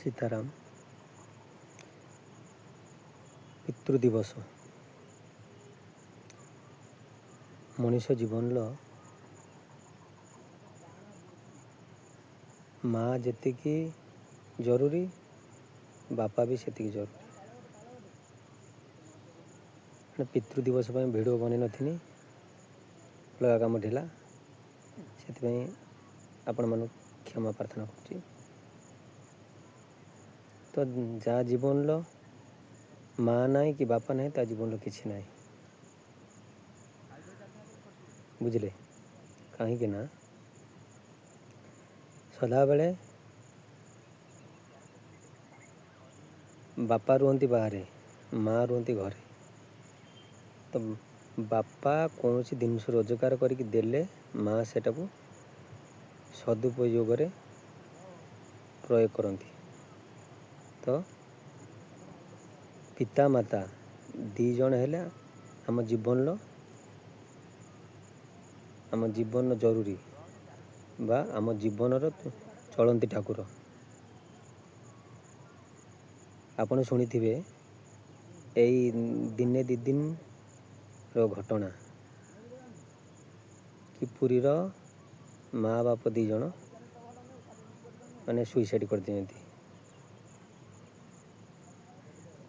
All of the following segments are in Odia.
ସୀତାରାମ। ପିତୃ ଦିବସ ମଣିଷ ଜୀବନର ମା ଯେତିକି ଜରୁରୀ, ବାପା ବି ସେତିକି ଜରୁରୀ। ପିତୃ ଦିବସ ପାଇଁ ଭିଡ଼ିଓ ବନେଇ ନଥିଲି, ଅଲଗା କାମ ଥିଲା, ସେଥିପାଇଁ ଆପଣମାନଙ୍କୁ କ୍ଷମା ପ୍ରାର୍ଥନା କରୁଛି। ତ ଯାହା ଜୀବନର ମା ନାହିଁ କି ବାପା ନାହିଁ, ତା ଜୀବନର କିଛି ନାହିଁ। ବୁଝିଲେ? କାହିଁକି ନା ସଦାବେଳେ ବାପା ରୁହନ୍ତି ବାହାରେ, ମା ରୁହନ୍ତି ଘରେ। ତ ବାପା କୌଣସି ଜିନିଷ ରୋଜଗାର କରିକି ଦେଲେ, ମା ସେଟାକୁ ସଦୁପଯୋଗରେ ପ୍ରୟୋଗ କରନ୍ତି। ତ ପିତା ମାତା ଦୁଇ ଜଣ ହେଲେ ଆମ ଜୀବନର ଜରୁରୀ ବା ଆମ ଜୀବନର ଚଳନ୍ତି ଠାକୁର। ଆପଣ ଶୁଣିଥିବେ ଏଇ ଦିନେ ଦୁଇ ଦିନର ଘଟଣା କି ପୁରୀର ମା ବାପ ଦୁଇ ଜଣ ସୁଇସାଇଡ଼୍ କରିଦେଇଛନ୍ତି।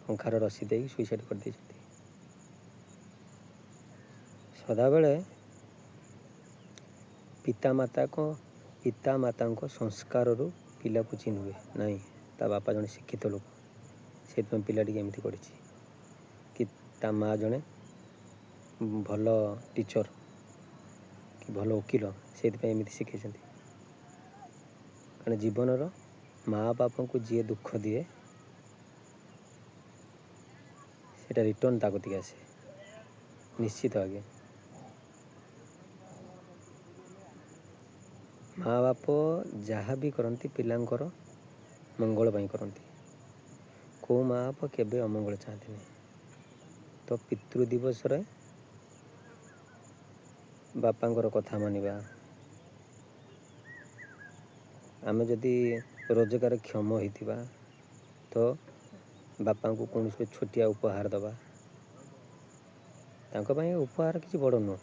ପଙ୍ଖାର ରଶି ଦେଇକି ସୁଇସାଇଡ଼୍ କରିଦେଇଛନ୍ତି। ସଦାବେଳେ ପିତାମାତାଙ୍କ ସଂସ୍କାରରୁ ପିଲାକୁ ଚିହ୍ନିବେ ନାହିଁ, ତା ବାପା ଜଣେ ଶିକ୍ଷିତ ଲୋକ, ସେଥିପାଇଁ ପିଲାଟିକି ଏମିତି କରିଛି, କି ତା ମା ଜଣେ ଭଲ ଟିଚର୍ କି ଭଲ ଓକିଲ, ସେଥିପାଇଁ ଏମିତି ଶିଖେଇଛନ୍ତି। କାରଣ ଜୀବନର ମା ବାପାଙ୍କୁ ଯିଏ ଦୁଃଖ ଦିଏ, ସେଇଟା ରିଟର୍ଣ୍ଣ ତା କତିକି ଆସେ ନିଶ୍ଚିତ। ଆଜ୍ଞା, ମା ବାପ ଯାହା ବି କରନ୍ତି ପିଲାଙ୍କର ମଙ୍ଗଳ ପାଇଁ କରନ୍ତି। କେଉଁ ମା ବାପ କେବେ ଅମଙ୍ଗଳ ଚାହାନ୍ତିନି। ତ ପିତୃ ଦିବସରେ ବାପାଙ୍କର କଥା ମାନିବା। ଆମେ ଯଦି ରୋଜଗାରକ୍ଷମ ହେଇଥିବା, ତ ବାପାଙ୍କୁ କୌଣସି ଛୋଟିଆ ଉପହାର ଦେବା। ତାଙ୍କ ପାଇଁ ଉପହାର କିଛି ବଡ଼ ନୁହଁ।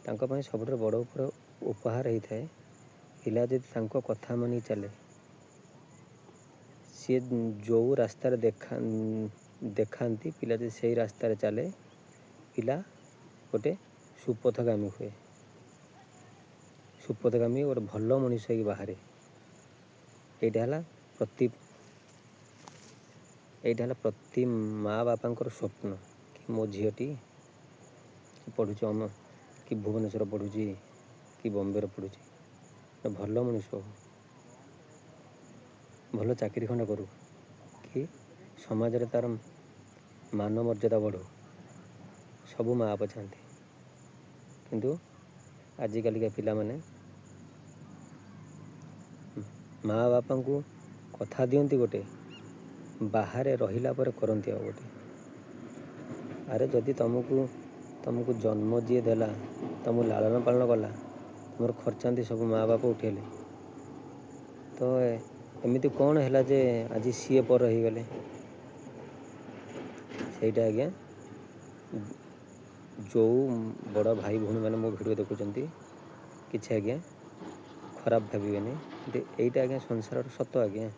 ତାଙ୍କ ପାଇଁ ସବୁଠାରୁ ବଡ଼ ଉପହାର ହେଇଥାଏ, ପିଲା ଯଦି ତାଙ୍କ କଥା ମାନି ଚାଲେ। ସିଏ ଯେଉଁ ରାସ୍ତାରେ ଦେଖାନ୍ତି, ପିଲା ଯଦି ସେଇ ରାସ୍ତାରେ ଚାଲେ, ପିଲା ଗୋଟେ ସୁପଥଗାମୀ ହୁଏ। ସୁପଥଗାମୀ ଗୋଟେ ଭଲ ମଣିଷ ହେଇକି ବାହାରେ। ଏଇଟା ହେଲା ପ୍ରତି ମା ବାପାଙ୍କର ସ୍ୱପ୍ନ, କି ମୋ ଝିଅଟି ପଢ଼ୁଛି କି ଭୁବନେଶ୍ୱର ପଢ଼ୁଛି କି ବମ୍ବେରେ ପଢ଼ୁଛି, ଭଲ ମଣିଷ ହଉ, ଭଲ ଚାକିରି ଖଣ୍ଡେ କରୁ, କି ସମାଜରେ ତା'ର ମାନ ମର୍ଯ୍ୟାଦା ବଢ଼ୁ, ସବୁ ମା ବାପା ଚାହାନ୍ତି। କିନ୍ତୁ ଆଜିକାଲିକା ପିଲାମାନେ ମା ବାପାଙ୍କୁ କଥା ଦିଅନ୍ତି ଗୋଟେ, ବାହାରେ ରହିଲା ପରେ କରନ୍ତି ଆଉ ଗୋଟେ। ଆରେ ଯଦି ତମକୁ ଜନ୍ମ ଯିଏ ଦେଲା, ତମକୁ ଲାଳନ ପାଳନ କଲା, ତୁମର ଖର୍ଚ୍ଚାନ୍ତି ସବୁ ମା ବାପ ଉଠେଇଲେ, ତ ଏମିତି କ'ଣ ହେଲା ଯେ ଆଜି ସିଏ ପର ହେଇଗଲେ? ସେଇଟା ଆଜ୍ଞା, ଯେଉଁ ବଡ଼ ଭାଇ ଭଉଣୀମାନେ ମୋ ଭିଡ଼ିଓ ଦେଖୁଛନ୍ତି, କିଛି ଆଜ୍ଞା ଖରାପ ଭାବିବେନି, କିନ୍ତୁ ଏଇଟା ଆଜ୍ଞା ସଂସାରର ସତ। ଆଜ୍ଞା,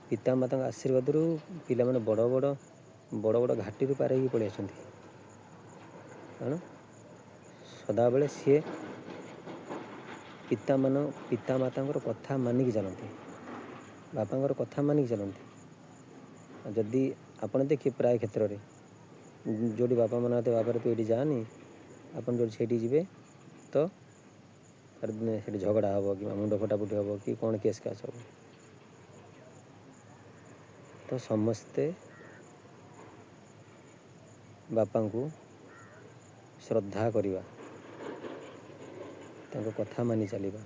ପିତାମାତାଙ୍କ ଆଶୀର୍ବାଦରୁ ପିଲାମାନେ ବଡ଼ ବଡ଼ ଘାଟିରୁ ପାର ହେଇକି ପଳେଇ ଆସନ୍ତି। କାରଣ ସଦାବେଳେ ସିଏ ପିତାମାତାଙ୍କର କଥା ମାନିକି ଚାଲନ୍ତି, ବାପାଙ୍କର କଥା ମାନିକି ଚାଲନ୍ତି। ଯଦି ଆପଣ ଦେଖିବେ ପ୍ରାୟ କ୍ଷେତ୍ରରେ ଯେଉଁଠି ବାପା ମନା କରିଥିବେ, ବାବାରେ ତୁ ଏଇଠି ଯାଆନି, ଆପଣ ଯେଉଁଠି ସେଇଠି ଯିବେ, ତ ସେଠି ଝଗଡ଼ା ହେବ, କି ମୁଣ୍ଡ ଫଟାଫଟି ହେବ, କି କ'ଣ କେସ୍ କାସ୍ ହେବ। ତ ସମସ୍ତେ ବାପାଙ୍କୁ ଶ୍ରଦ୍ଧା କରିବା, ତାଙ୍କ କଥା ମାନି ଚାଲିବା,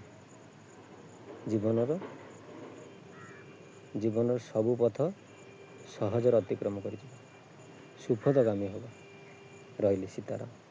ଜୀବନର ସବୁ ପଥ ସହଜରେ ଅତିକ୍ରମ କରିଯିବା, ସୁପଥଗାମୀ ହେବା। ରହିଲି। ସୀତାରାମ।